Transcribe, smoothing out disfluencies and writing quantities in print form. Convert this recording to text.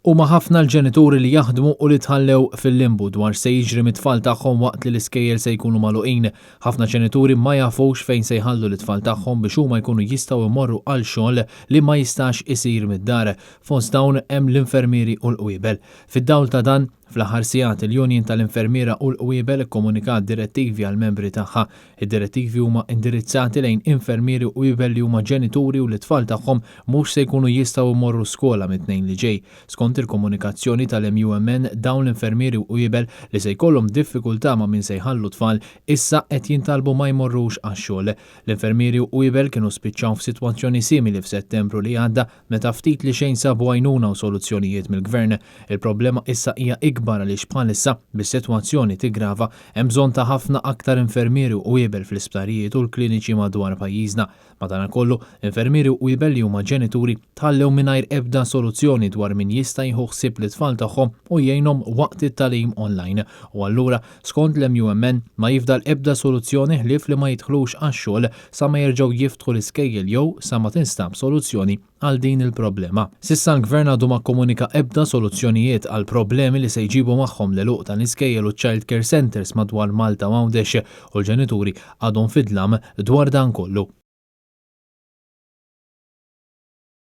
Huma ħafna l-ġenituri li jaħdmu u li tħallew fil-limbu dwar se jiġri mit-tfal tagħhom waqt li l-iskejjel se jkunu magħluqin. Ħafna ġenituri ma jafux fejn se jħallu l-tfal tagħhom biex huma jkunu jistgħu jmorru għal xogħol li ma jistax isir mid-dar. Fost dawn hemm l-infermieri u l-qwiebel. Fid-dawl ta' dan, fl-aħħar sigħat il-Union tal-Infermiera u l-Qwiebel ikkomunikat direttivi għal membri tagħha. Id-direttivi huma indirizzati lejn infermieri u qwiebel li huma ġenituri u l-tfal tagħhom mhux se jkunu jistgħu jmorru skola mit-tnejn li ġej. Skont il-komunikazzjoni tal-MUMN, dawn l-infermieri u qwiebel li se jkollhom diffikultà ma' min se jħallu tfal issa qed jintalbu ma jmorrux għax-xogħol. L-infermieri u qwiebel kienu spiċċaw f'sitwazzjoni simili f'Settembru li għadda meta ftit li xejn sabu għajnuna u soluzzjonijiet mill-Gvern. Il-problema issa hija ikbar għaliex bħalissa bis-sitwazzjoni tigrava hemm bżonn ta' ħafna aktar infermieri u qwiebel fl-isptarijiet u l-kliniċi madwar pajjiżna. Madankollu, infermieri u qwiebel li huma ġenituri tħallew mingħajr ebda soluzzjoni dwar min jista' jieħu ħsieb l-tfal tagħhom u jgħinhom waqt it-tagħlim online. U allura, skont l-MUMN ma jifdal ebda soluzzjoni ħlief li ma jidħlux għax-xogħol sa ma jerġgħu jiftħu l-iskejjel jew sa ma tinstab soluzzjoni għal din il-problema. Sissa l-Gvern għadu ma komunika ebda soluzzjonijiet għal problemi li se jġibu magħhom l-eluq tal-iskejjel u child care centers madwar Malta u Għawdex u l-ġenituri għadhom fidlam dwar dan kollu.